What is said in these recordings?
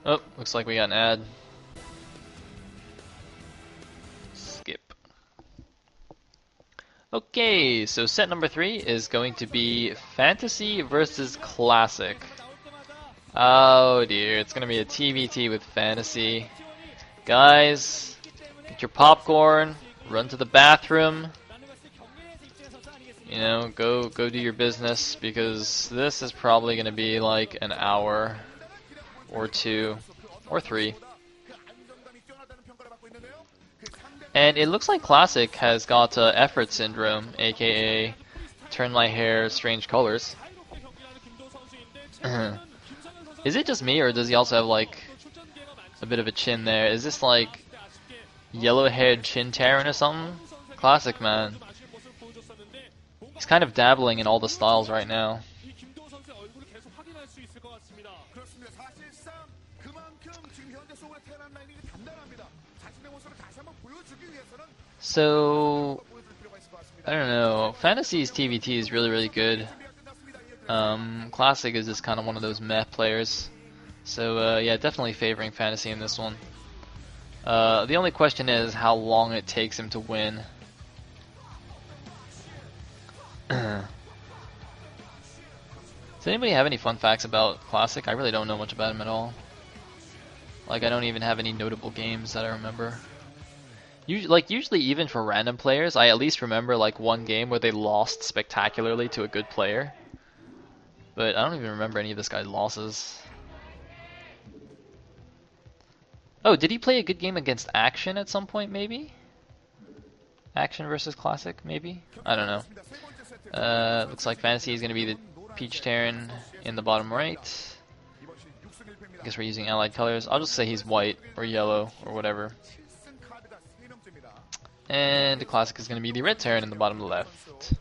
Oh, looks like we got an ad. Skip. Okay, so set number 3 is going to be Fantasy versus Classic. Oh dear, it's gonna be a TVT with Fantasy. Guys, get your popcorn, run to the bathroom. You know, go do your business, because this is probably gonna be like an hour or 2 or 3. And it looks like Classic has got effort syndrome, aka turn my hair strange colors. Is it just me, or does he also have like a bit of a chin there? Is this like yellow-haired chin Terran or something? Classic, man. He's kind of dabbling in all the styles right now. So, I don't know. Fantasy's TVT is really good. Classic is just kind of one of those meh players. So, yeah, definitely favoring Fantasy in this one. The only question is how long it takes him to win. Does anybody have any fun facts about Classic? I really don't know much about him at all. Like, I don't even have any notable games that I remember. Usually even for random players, I at least remember like one game where they lost spectacularly to a good player. But I don't even remember any of this guy's losses. Oh, did he play a good game against Action at some point, maybe? Action versus Classic, maybe? I don't know. Looks like Fantasy is going to be the Peach Terran in the bottom right. I guess we're using allied colors. I'll just say he's white or yellow or whatever. And the Classic is going to be the red Terran in the bottom left.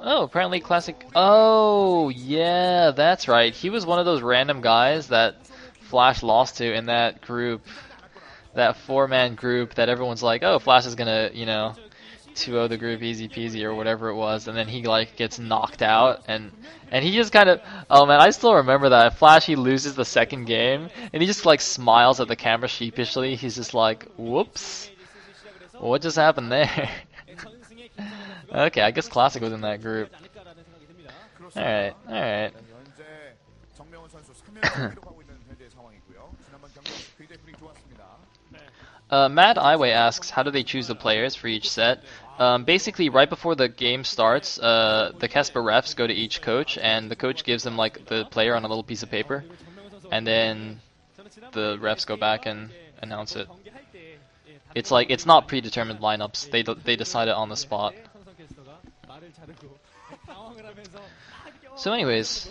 Oh, apparently Classic... Oh, yeah, that's right. He was one of those random guys that Flash lost to in that group. That 4-man group that everyone's like, oh, Flash is going to, you know, 2-0 the group easy peasy or whatever it was. And then he, like, gets knocked out. And he just kind of... Oh, man, I still remember that. Flash, he loses the second game. And he just, like, smiles at the camera sheepishly. He's just like, whoops. What just happened there? Okay, I guess Classic was in that group. Alright, alright. Mad Iway asks, how do they choose the players for each set? Basically, right before the game starts, the Kesper refs go to each coach, and the coach gives them like the player on a little piece of paper, and then the refs go back and announce it. It's like, it's not predetermined lineups, they decide it on the spot. So anyways,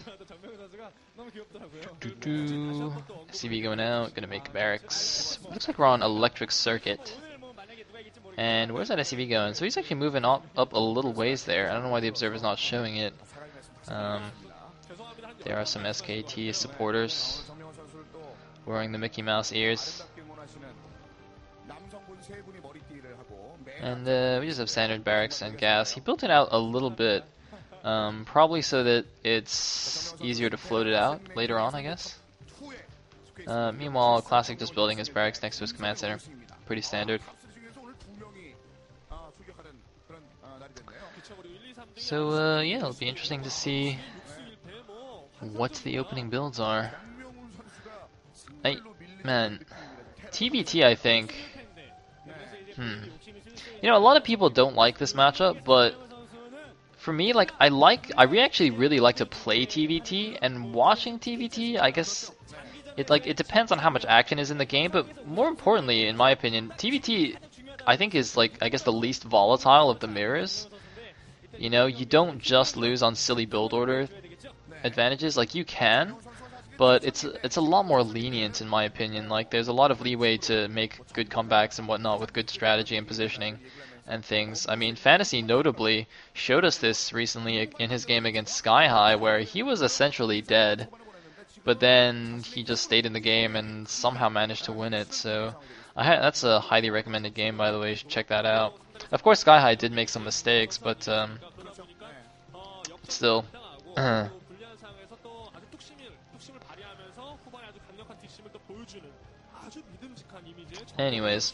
CV going out, gonna make barracks. Looks like we're on electric circuit. And where's that SCV going? So he's actually moving up a little ways there. I don't know why the observer's not showing it. There are some SKT supporters wearing the Mickey Mouse ears. And we just have standard barracks and gas. He built it out a little bit. Probably so that it's easier to float it out later on, I guess. Meanwhile, Classic just building his barracks next to his command center. Pretty standard. So, yeah, it'll be interesting to see what the opening builds are. Man, TBT, I think. You know, a lot of people don't like this matchup, but for me, like, I actually really like to play TVT, and watching TVT, I guess, it depends on how much action is in the game, but more importantly, in my opinion, TVT, I think is, like, I guess the least volatile of the mirrors. You know, you don't just lose on silly build order advantages, like, you can, but it's a lot more lenient in my opinion. Like, there's a lot of leeway to make good comebacks and whatnot with good strategy and positioning and things. I mean, Fantasy notably showed us this recently in his game against Sky High, where he was essentially dead, but then he just stayed in the game and somehow managed to win it. So that's a highly recommended game, by the way. You should check that out. Of course, Sky High did make some mistakes, but still. Anyways,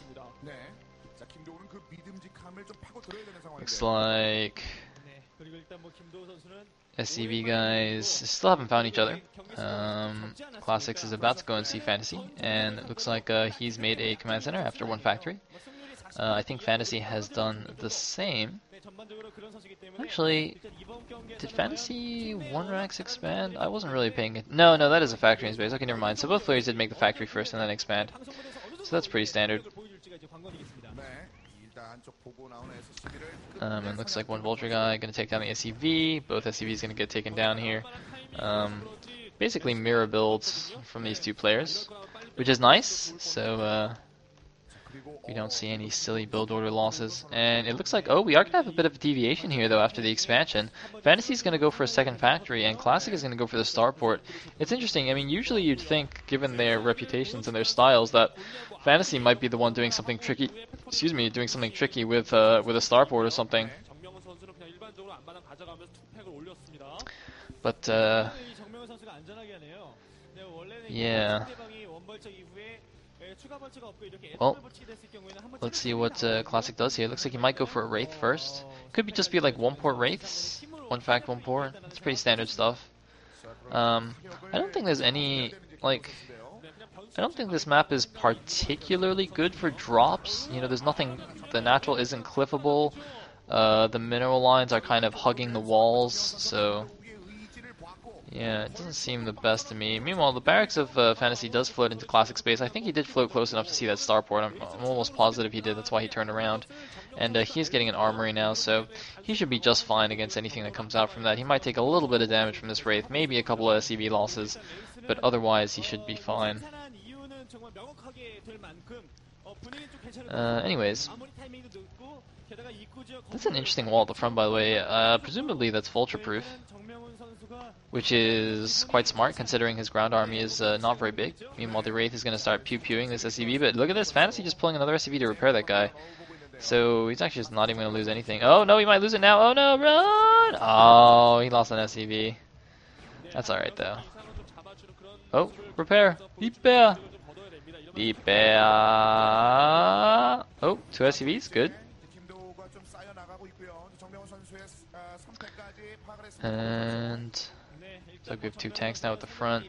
looks like SCV guys still haven't found each other. Classics is about to go and see Fantasy, and it looks like he's made a command center after one factory. I think Fantasy has done the same. Actually, did Fantasy 1 racks expand? I wasn't really paying it. No, that is a factory in space. Okay, never mind. So both players did make the factory first and then expand. So that's pretty standard. And looks like one Vulture guy going to take down the SCV. Both SCVs going to get taken down here. Basically mirror builds from these two players, which is nice. So we don't see any silly build order losses. And it looks like, oh, we are going to have a bit of a deviation here, though, after the expansion. Fantasy is going to go for a second factory, and Classic is going to go for the starport. It's interesting. I mean, usually you'd think, given their reputations and their styles, that Fantasy might be the one doing something tricky. Excuse me, doing something tricky with a starport or something. But yeah. Well, let's see what Classic does here. Looks like he might go for a Wraith first. Could just be like one port Wraiths. One fact, one port. It's pretty standard stuff. I don't think there's any, like, I don't think this map is particularly good for drops. You know, there's nothing, the natural isn't cliffable. The mineral lines are kind of hugging the walls, so yeah, it doesn't seem the best to me. Meanwhile, the barracks of Fantasy does float into Classic space. I think he did float close enough to see that starport. I'm almost positive he did. That's why he turned around. And he's getting an armory now, so he should be just fine against anything that comes out from that. He might take a little bit of damage from this Wraith, maybe a couple of SCV losses, but otherwise he should be fine. Anyways, that's an interesting wall at the front, by the way. Presumably that's vulture proof, which is quite smart considering his ground army is not very big. Meanwhile, the Wraith is going to start pew-pewing this SCV, but look at this, Fantasy just pulling another SCV to repair that guy. So he's actually just not even going to lose anything. Oh no, he might lose it now. Oh no, run! Oh, he lost an SCV. That's alright though. Oh, repair! Repair! Repair! Oh, 2 SCVs, good. And so we have 2 tanks now at the front.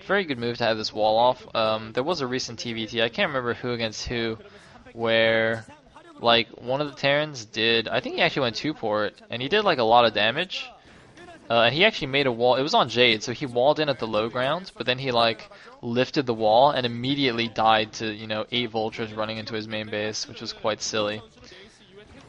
Very good move to have this wall off. There was a recent TVT, I can't remember who against who, where like one of the Terrans did, I think he actually went 2-port, and he did like a lot of damage. And he actually made a wall, it was on Jade, so he walled in at the low ground, but then he like lifted the wall and immediately died to, you know, 8 vultures running into his main base, which was quite silly.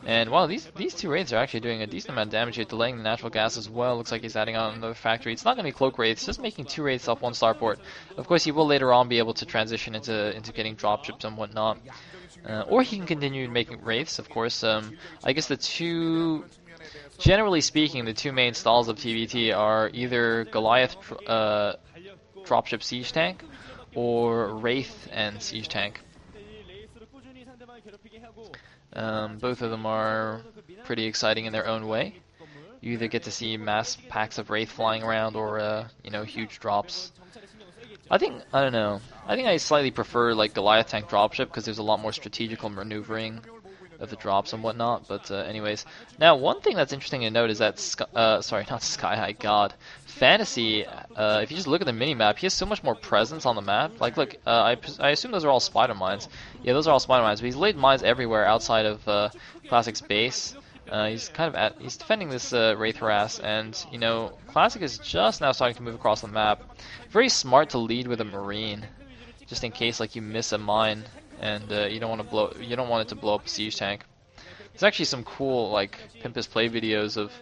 And wow, these 2 Wraiths are actually doing a decent amount of damage here, delaying the natural gas as well. Looks like he's adding on another factory. It's not going to be Cloak Wraiths, just making 2 Wraiths off 1 starport. Of course, he will later on be able to transition into getting dropships and whatnot. Or he can continue making Wraiths, of course. I guess the two, generally speaking, the 2 main stalls of TVT are either Goliath dropship siege tank or Wraith and siege tank. Both of them are pretty exciting in their own way. You either get to see mass packs of Wraith flying around or, you know, huge drops. I don't know. I think I slightly prefer, like, Goliath tank dropship because there's a lot more strategical maneuvering of the drops and whatnot. But anyways, now one thing that's interesting to note is that, sorry, not Sky High, God. Fantasy, if you just look at the mini-map, he has so much more presence on the map. Like, look, I assume those are all spider mines. Yeah, those are all spider mines, but he's laid mines everywhere outside of Classic's base. He's kind of he's defending this Wraith harass, and you know, Classic is just now starting to move across the map. Very smart to lead with a Marine, just in case like you miss a mine and you don't want it to blow up a siege tank. There's actually some cool like Pimpus play videos of.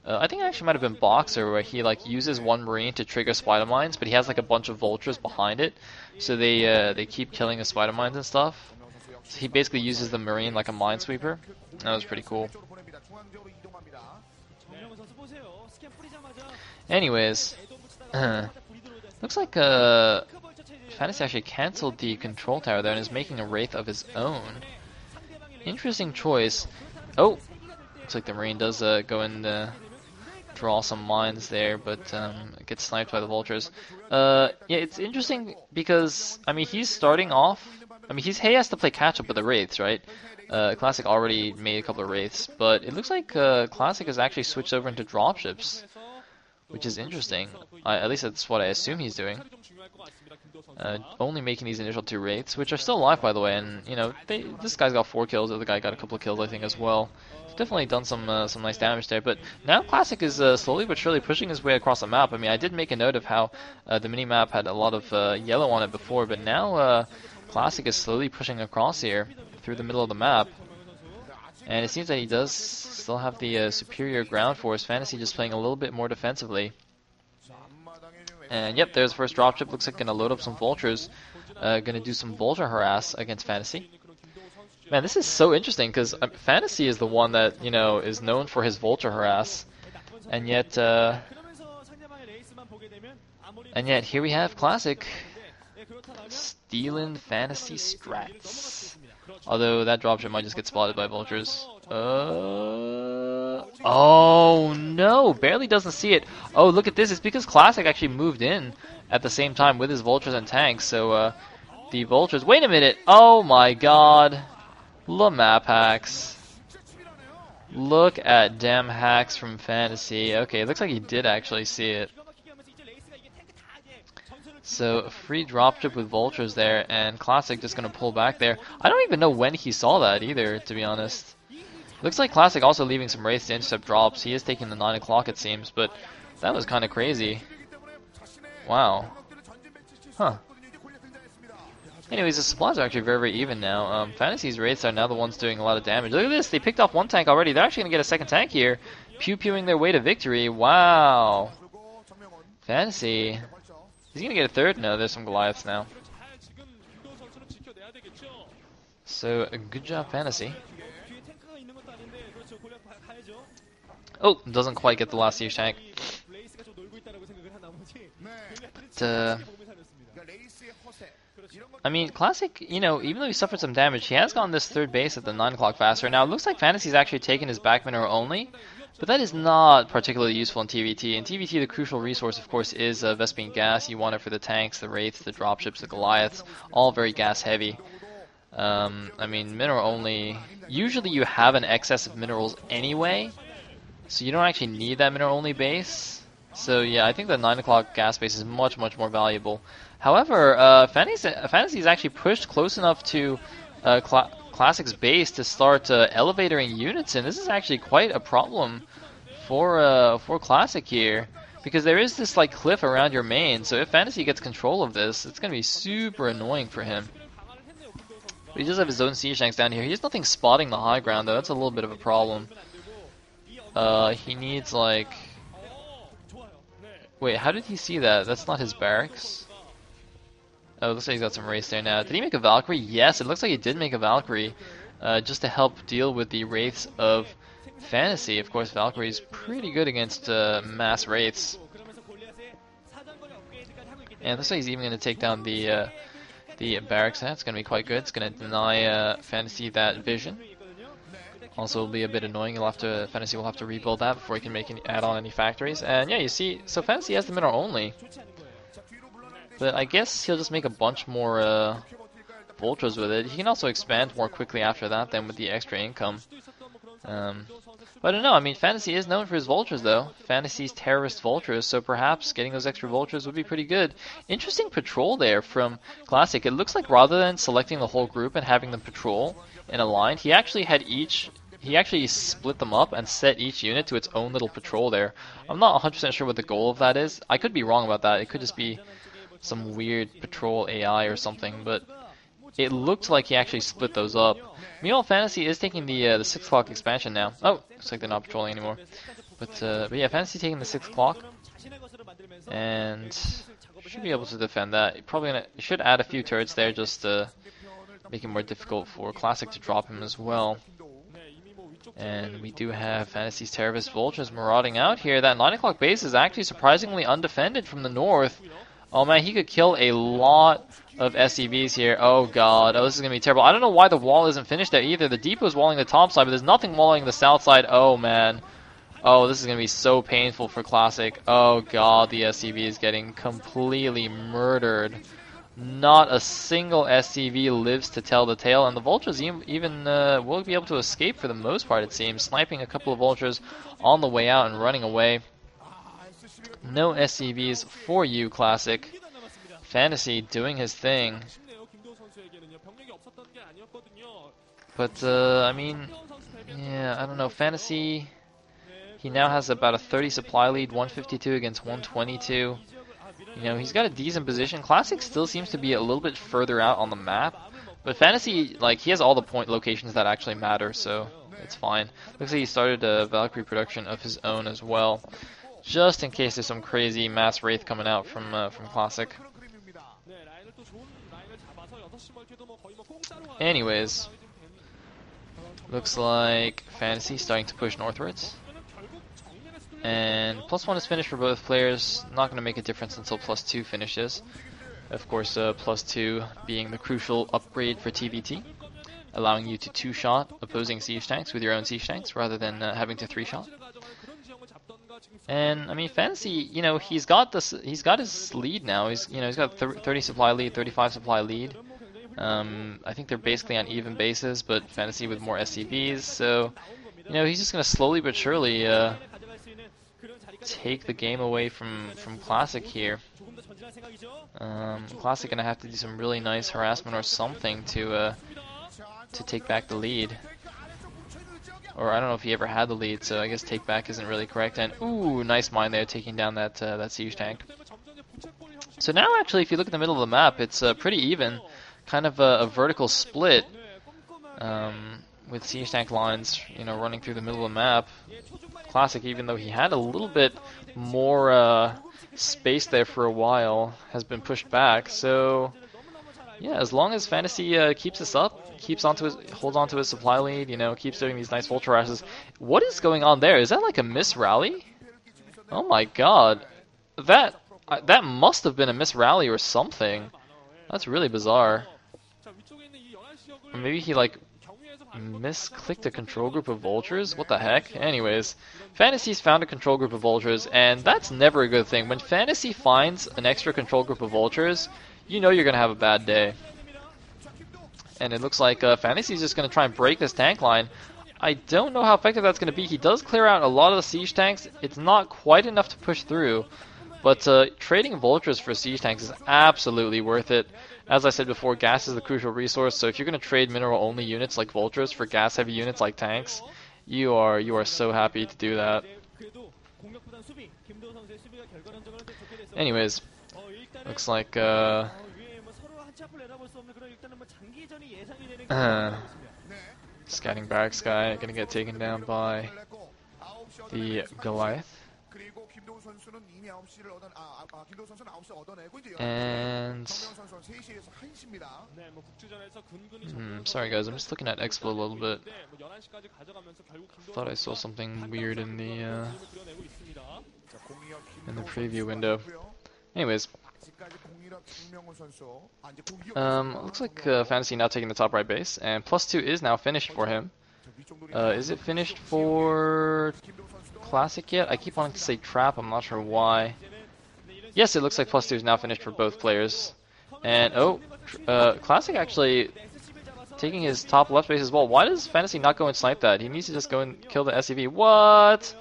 I think it actually might have been Boxer, where he like uses 1 Marine to trigger spider mines, but he has like a bunch of vultures behind it, so they keep killing the spider mines and stuff. So he basically uses the Marine like a minesweeper. That was pretty cool. Anyways, looks like Fantasy actually cancelled the control tower there and is making a Wraith of his own. Interesting choice. Oh, looks like the Marine does go in draw some mines there, but gets sniped by the vultures. Yeah, it's interesting because I mean he's starting off. I mean he has to play catch up with the wraiths, right? Classic already made a couple of wraiths, but it looks like Classic has actually switched over into dropships, which is interesting. At least that's what I assume he's doing. Only making these initial 2 wraiths, which are still alive by the way, and you know this guy's got 4 kills, the other guy got a couple of kills I think as well. He's definitely done some nice damage there, but now Classic is slowly but surely pushing his way across the map. I mean I did make a note of how the minimap had a lot of yellow on it before, but now Classic is slowly pushing across here through the middle of the map, and it seems that he does still have the superior ground force. Fantasy just playing a little bit more defensively. And yep, there's the first dropship. Looks like gonna load up some vultures. Gonna do some vulture harass against Fantasy. Man, this is so interesting because Fantasy is the one that is known for his vulture harass, and yet here we have Classic stealing Fantasy strats. Although that dropship might just get spotted by vultures. Oh no, barely doesn't see it. Oh, look at this. It's because Classic actually moved in at the same time with his vultures and tanks. So the vultures. Wait a minute. Oh my god. The map hacks. Look at damn hacks from Fantasy. Okay, it looks like he did actually see it. So a free dropship with vultures there, and Classic just gonna pull back there. I don't even know when he saw that either, to be honest. Looks like Classic also leaving some wraiths to intercept drops. He is taking the 9 o'clock it seems, but that was kind of crazy. Wow. Huh. Anyways, the supplies are actually very, very even now. Fantasy's wraiths are now the ones doing a lot of damage. Look at this, they picked off 1 tank already. They're actually gonna get a 2nd tank here. Pew-pewing their way to victory. Wow. Fantasy. He's gonna get a 3rd? No, there's some Goliaths now. So, good job, Fantasy. Oh, doesn't quite get the last siege tank. But, I mean, Classic, even though he suffered some damage, he has gotten this 3rd base at the 9 o'clock faster. Now, it looks like Fantasy's actually taken his back mineral only, but that is not particularly useful in TVT. In TVT, the crucial resource, of course, is Vespene gas. You want it for the tanks, the wraiths, the dropships, the Goliaths, all very gas heavy. I mean, mineral only, usually you have an excess of minerals anyway, so you don't actually need that mineral only base. So yeah, I think the 9 o'clock gas base is much, much more valuable. However, Fantasy is actually pushed close enough to Classic's base to start elevatoring units in. This is actually quite a problem for Classic here, because there is this like cliff around your main, so if Fantasy gets control of this, it's going to be super annoying for him. But he does have his own siege tanks down here. He has nothing spotting the high ground though, that's a little bit of a problem. He needs like... Wait, how did he see that? That's not his barracks. Oh, looks like he's got some race there now. Did he make a Valkyrie? Yes, it looks like he did make a Valkyrie, just to help deal with the wraiths of Fantasy. Of course, Valkyrie's pretty good against mass wraiths. And it looks like he's even going to take down the barracks. That's going to be quite good. It's going to deny Fantasy that vision. Also, will be a bit annoying. Fantasy will have to rebuild that before he can add on any factories. And yeah, you see, so Fantasy has the mineral only. But I guess he'll just make a bunch more vultures with it. He can also expand more quickly after that than with the extra income. But I don't know, I mean, Fantasy is known for his vultures though. Fantasy's terrorist vultures, so perhaps getting those extra vultures would be pretty good. Interesting patrol there from Classic. It looks like rather than selecting the whole group and having them patrol in a line, he actually split them up and set each unit to its own little patrol there. I'm not 100% sure what the goal of that is. I could be wrong about that. It could just be some weird patrol AI or something, but it looked like he actually split those up. Meanwhile, Fantasy is taking the 6 o'clock expansion now. Oh, looks like they're not patrolling anymore. But yeah, Fantasy taking the 6 o'clock, and should be able to defend that. Probably should add a few turrets there just to make it more difficult for Classic to drop him as well. And we do have Fantasy's terrorist vultures marauding out here. That 9 o'clock base is actually surprisingly undefended from the north. Oh man, he could kill a lot of SCVs here. Oh god, oh this is going to be terrible. I don't know why the wall isn't finished there either. The depot is walling the top side, but there's nothing walling the south side. Oh man. Oh, this is going to be so painful for Classic. Oh god, the SCV is getting completely murdered. Not a single SCV lives to tell the tale, and the Vultures even will be able to escape for the most part, it seems, sniping a couple of Vultures on the way out and running away. No SCVs for you, Classic. Fantasy doing his thing. But, I mean, yeah, I don't know. Fantasy, he now has about a 30 supply lead, 152 against 122. You know, he's got a decent position. Classic still seems to be a little bit further out on the map. But Fantasy, like, he has all the point locations that actually matter, so it's fine. Looks like he started a Valkyrie production of his own as well, just in case there's some crazy mass wraith coming out from Classic. Anyways, looks like Fantasy starting to push northwards. And +1 is finished for both players. Not going to make a difference until +2 finishes. Of course, +2 being the crucial upgrade for TVT, allowing you to 2-shot opposing siege tanks with your own siege tanks rather than having to 3-shot. And I mean, Fantasy, you know, he's got his lead now. He's got 30 supply lead, 35 supply lead. I think they're basically on even bases, but Fantasy with more SCVs. So, you know, he's just going to slowly but surely take the game away from Classic here. Classic gonna have to do some really nice harassment or something to take back the lead. Or I don't know if he ever had the lead, so I guess take back isn't really correct. And ooh, nice mine there, taking down that siege tank. So now actually, if you look at the middle of the map, it's pretty even, kind of a vertical split. With siege tank lines, you know, running through the middle of the map. Classic, even though he had a little bit more space there for a while, has been pushed back. So yeah, as long as Fantasy keeps this up, holds onto his supply lead, you know, keeps doing these nice vulture rashes. What is going on there? Is that like a miss rally? Oh my god, that must have been a miss rally or something. That's really bizarre. Or maybe he like misclicked a control group of vultures? What the heck? Anyways, Fantasy's found a control group of vultures, and that's never a good thing. When Fantasy finds an extra control group of vultures, you know you're going to have a bad day. And it looks like Fantasy's just going to try and break this tank line. I don't know how effective that's going to be. He does clear out a lot of the siege tanks. It's not quite enough to push through, but trading vultures for siege tanks is absolutely worth it. As I said before, gas is the crucial resource, so if you're going to trade mineral-only units like vultures for gas-heavy units like tanks, you are so happy to do that. Anyways, looks like scouting barracks guy gonna get taken down by the Goliath. And sorry guys, I'm just looking at Expo a little bit. Thought I saw something weird in the preview window. Anyways, looks like Fantasy now taking the top right base, and +2 is now finished for him. Is it finished for Classic yet? I keep wanting to say Trap, I'm not sure why. Yes, it looks like +2 is now finished for both players. And oh, Classic actually taking his top left base as well. Why does Fantasy not go and snipe that? He needs to just go and kill the SCV. What?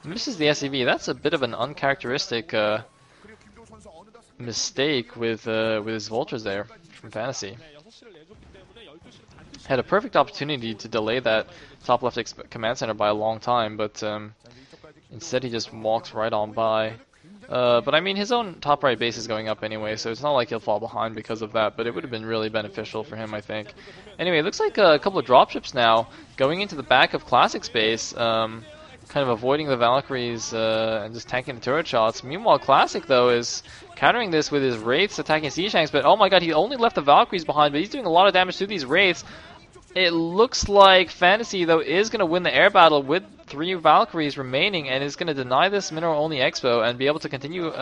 Misses the SCV. That's a bit of an uncharacteristic mistake with his vultures there from Fantasy. Had a perfect opportunity to delay that top left command center by a long time, but instead he just walks right on by. But I mean, his own top right base is going up anyway, so it's not like he'll fall behind because of that, but it would have been really beneficial for him, I think. Anyway, it looks like a couple of dropships now going into the back of Classic space, kind of avoiding the Valkyries and just tanking the turret shots. Meanwhile, Classic, though, is countering this with his Wraiths attacking siege tanks, but oh my god, he only left the Valkyries behind, but he's doing a lot of damage to these Wraiths. It looks like Fantasy, though, is going to win the air battle with 3 Valkyries remaining and is going to deny this mineral-only expo and be able to continue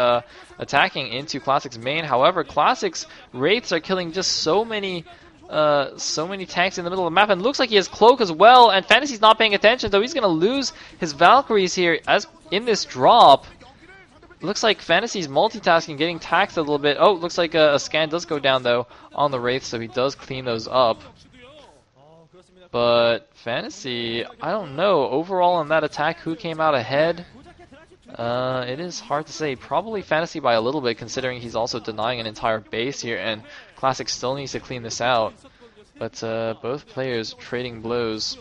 attacking into Classic's main. However, Classic's Wraiths are killing just so many So many tanks in the middle of the map, and looks like he has Cloak as well, and Fantasy's not paying attention, so he's gonna lose his Valkyries here as in this drop. Looks like Fantasy's multitasking, getting taxed a little bit. Oh, looks like a scan does go down though on the Wraith, so he does clean those up. But Fantasy, I don't know. Overall on that attack, who came out ahead? It is hard to say. Probably Fantasy by a little bit, considering he's also denying an entire base here, and Classic still needs to clean this out. But both players trading blows.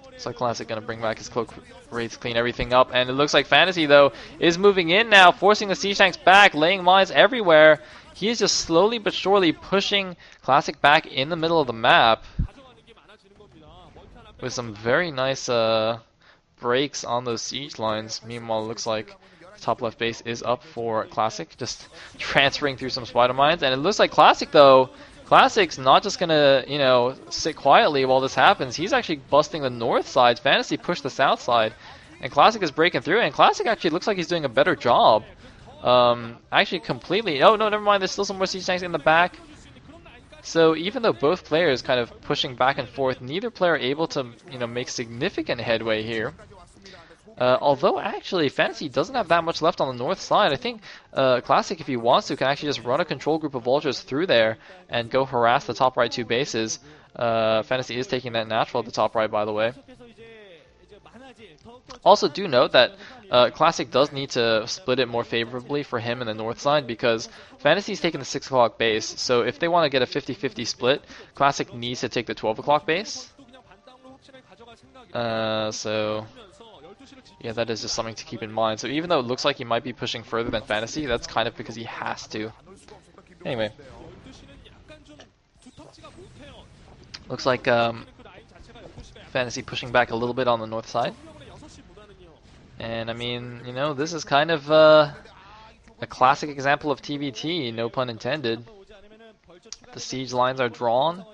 Looks like Classic gonna bring back his Cloak Wraiths, clean everything up, and it looks like Fantasy though is moving in now, forcing the siege tanks back, laying mines everywhere. He is just slowly but surely pushing Classic back in the middle of the map with some very nice breaks on those siege lines. Meanwhile, it looks like the top left base is up for Classic, just transferring through some spider mines, and it looks like Classic though. Classic's not just gonna, you know, sit quietly while this happens. He's actually busting the north side. Fantasy pushed the south side, and Classic is breaking through. And Classic actually looks like he's doing a better job. Actually, completely. Oh no, never mind. There's still some more siege tanks in the back. So even though both players kind of pushing back and forth, neither player able to, you know, make significant headway here. Although actually Fantasy doesn't have that much left on the north side. I think Classic, if he wants to, can actually just run a control group of vultures through there and go harass the top right two bases. Fantasy is taking that natural at the top right, by the way. Also do note that Classic does need to split it more favorably for him in the north side, because Fantasy's taking the 6 o'clock base, so if they want to get a 50-50 split, Classic needs to take the 12 o'clock base. So yeah, that is just something to keep in mind. So even though it looks like he might be pushing further than Fantasy, that's kind of because he has to. Anyway. Looks like Fantasy pushing back a little bit on the north side. And I mean, you know, this is kind of a classic example of TVT, no pun intended. The siege lines are drawn,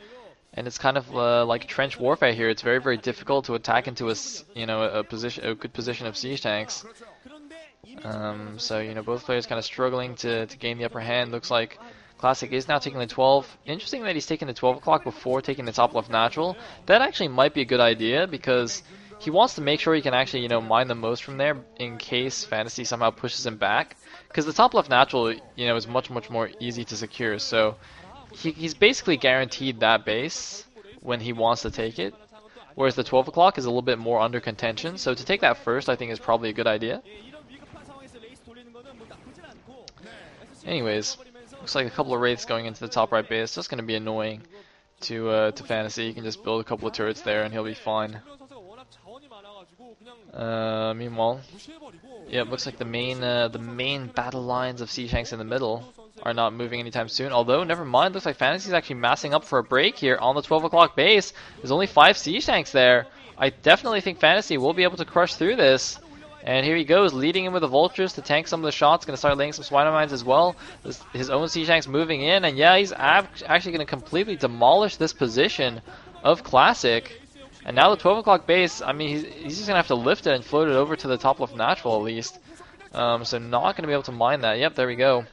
and it's kind of like trench warfare here. It's very, very difficult to attack into a good position of siege tanks. So you know, both players kind of struggling to gain the upper hand. Looks like Classic is now taking the 12. Interesting that he's taking the 12 o'clock before taking the top left natural. That actually might be a good idea, because he wants to make sure he can actually, you know, mine the most from there in case Fantasy somehow pushes him back. Because the top left natural, you know, is much, much more easy to secure. So he's basically guaranteed that base when he wants to take it. Whereas the 12 o'clock is a little bit more under contention. So to take that first, I think, is probably a good idea. Anyways, looks like a couple of Wraiths going into the top right base. Just going to be annoying to Fantasy. You can just build a couple of turrets there and he'll be fine. Meanwhile, yeah, it looks like the main battle lines of siege tanks in the middle are not moving anytime soon. Although, never mind, looks like Fantasy's actually massing up for a break here on the 12 o'clock base. There's only 5 siege tanks there. I definitely think Fantasy will be able to crush through this. And here he goes, leading in with the vultures to tank some of the shots. Going to start laying some spider mines as well. His own siege tanks moving in, and yeah, he's actually going to completely demolish this position of Classic. And now the 12 o'clock base, I mean, he's just going to have to lift it and float it over to the top left natural at least. So not going to be able to mine that. Yep, there we go.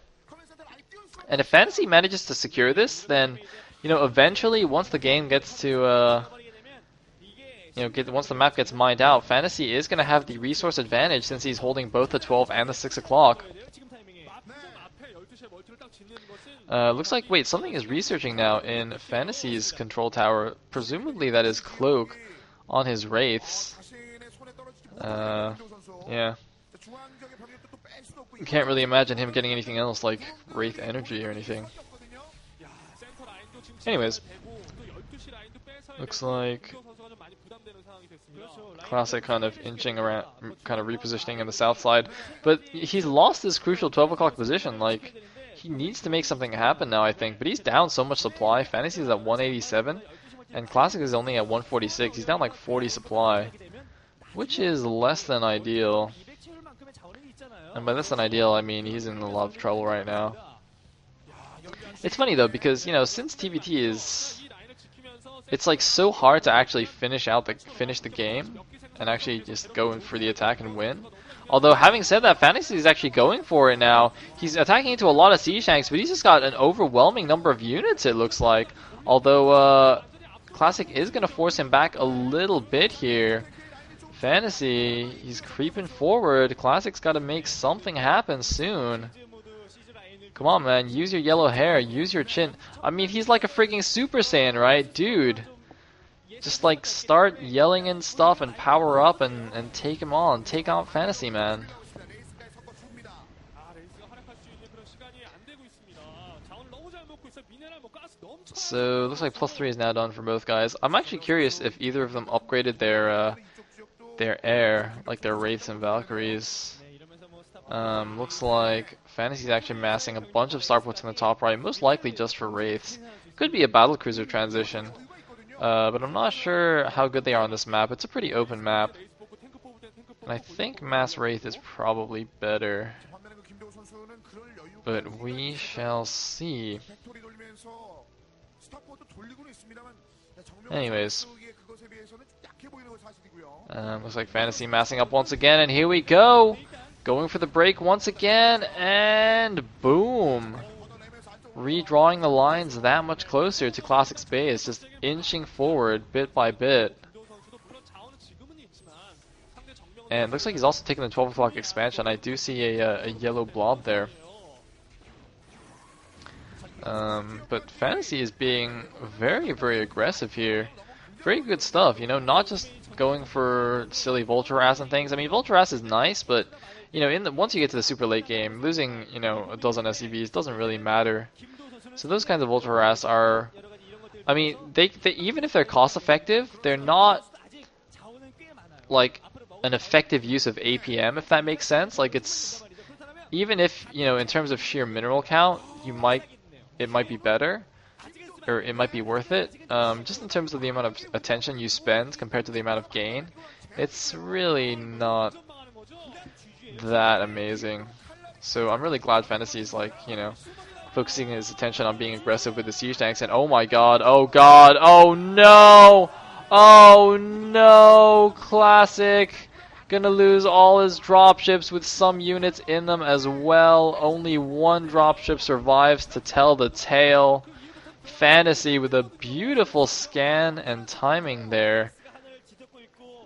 And if Fantasy manages to secure this, then, you know, eventually, once the game gets to, once the map gets mined out, Fantasy is going to have the resource advantage since he's holding both the 12 and the 6 o'clock. Looks like, wait, something is researching now in Fantasy's control tower. Presumably that is Cloak on his Wraiths. Yeah. Can't really imagine him getting anything else like Wraith energy or anything. Anyways. Looks like Classic kind of inching around, kind of repositioning in the south side. But he's lost this crucial 12 o'clock position. Like, he needs to make something happen now, I think. But he's down so much supply. Fantasy is at 187, and Classic is only at 146. He's down like 40 supply, which is less than ideal. And by less than ideal, I mean he's in a lot of trouble right now. It's funny though, because, you know, since TVT is, it's like so hard to actually finish the game and actually just go in for the attack and win. Although, having said that, Fantasy is actually going for it now. He's attacking into a lot of siege tanks, but he's just got an overwhelming number of units, it looks like. Although, Classic is going to force him back a little bit here. Fantasy, he's creeping forward. Classic's got to make something happen soon. Come on, man. Use your yellow hair. Use your chin. I mean, he's like a freaking Super Saiyan, right? Dude. Just, like, start yelling and stuff and power up and take him on. Take out Fantasy, man. So, looks like +3 is now done for both guys. I'm actually curious if either of them upgraded their air, like their Wraiths and Valkyries. Looks like Fantasy's actually massing a bunch of starports in the top right, most likely just for Wraiths. Could be a battlecruiser transition, but I'm not sure how good they are on this map. It's a pretty open map, and I think Mass Wraith is probably better, but we shall see. Anyways, looks like Fantasy massing up once again, and here we go! Going for the break once again, and boom! Redrawing the lines that much closer to Classic's base, just inching forward bit by bit. And looks like he's also taking the 12 o'clock expansion. I do see a yellow blob there. But Fantasy is being very, very aggressive here. Very good stuff, you know, not just going for silly Volturass and things. I mean, Volturass is nice, but, you know, once you get to the super late game, losing, you know, a dozen SCVs doesn't really matter. So those kinds of Volturass are, I mean, they even if they're cost effective, they're not, like, an effective use of APM, if that makes sense. Like, it's, even if, you know, in terms of sheer mineral count, it might be better, or it might be worth it. Just in terms of the amount of attention you spend compared to the amount of gain, it's really not that amazing. So I'm really glad Fantasy's, like, you know, focusing his attention on being aggressive with the siege tanks. And oh my god, oh god, oh no, oh no, Classic gonna lose all his dropships with some units in them as well. Only one dropship survives to tell the tale. Fantasy with a beautiful scan and timing there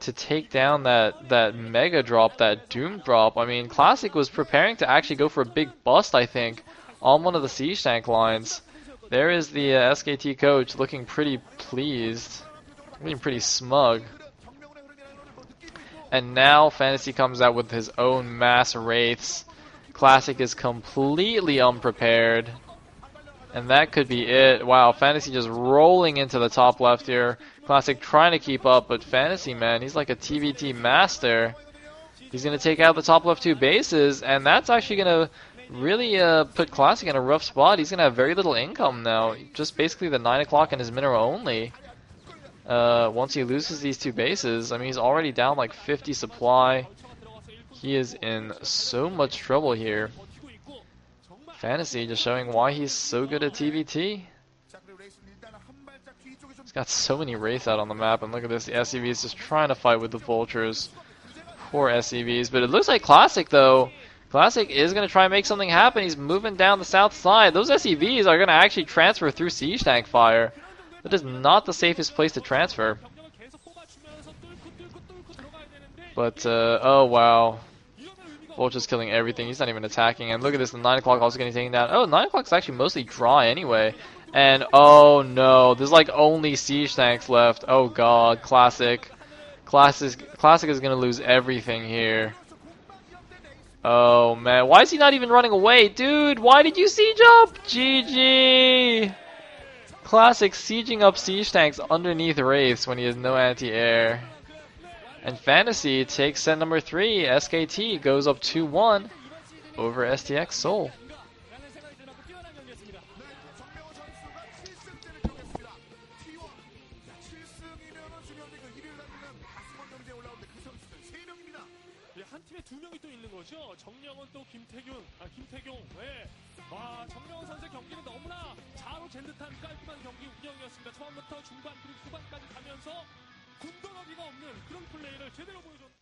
to take down that mega drop, that doom drop. I mean, Classic was preparing to actually go for a big bust, I think, on one of the siege tank lines. There is the SKT coach looking pretty pleased, looking pretty smug. And now Fantasy comes out with his own mass Wraiths. Classic is completely unprepared. And that could be it. Wow, Fantasy just rolling into the top left here. Classic trying to keep up, but Fantasy, man, he's like a TVT master. He's going to take out the top left two bases, and that's actually going to really put Classic in a rough spot. He's going to have very little income now. Just basically the 9 o'clock and his mineral only. Once he loses these two bases, I mean, he's already down like 50 supply. He is in so much trouble here. Fantasy just showing why he's so good at TVT. He's got so many Wraiths out on the map, and look at this, the SCVs just trying to fight with the Vultures. Poor SCVs, but it looks like Classic, though. Classic is going to try and make something happen. He's moving down the south side. Those SCVs are going to actually transfer through siege tank fire. That is not the safest place to transfer. But, oh wow. Vulture's killing everything. He's not even attacking. And look at this, the 9 o'clock also getting taken down. Oh, 9 o'clock's actually mostly dry anyway. And, oh no, there's like only siege tanks left. Oh god, Classic. Classic is going to lose everything here. Oh man, why is he not even running away? Dude, why did you siege up? GG! Classic sieging up siege tanks underneath Wraiths when he has no anti-air. And Fantasy takes set number 3. SKT goes up 2-1 over STX Seoul. 정명훈 선수의 경기는 너무나 자로 잰 듯한 깔끔한 경기 운영이었습니다. 처음부터 중반 그리고 후반까지 가면서 군더더기가 없는 그런 플레이를 제대로 보여줬습니다.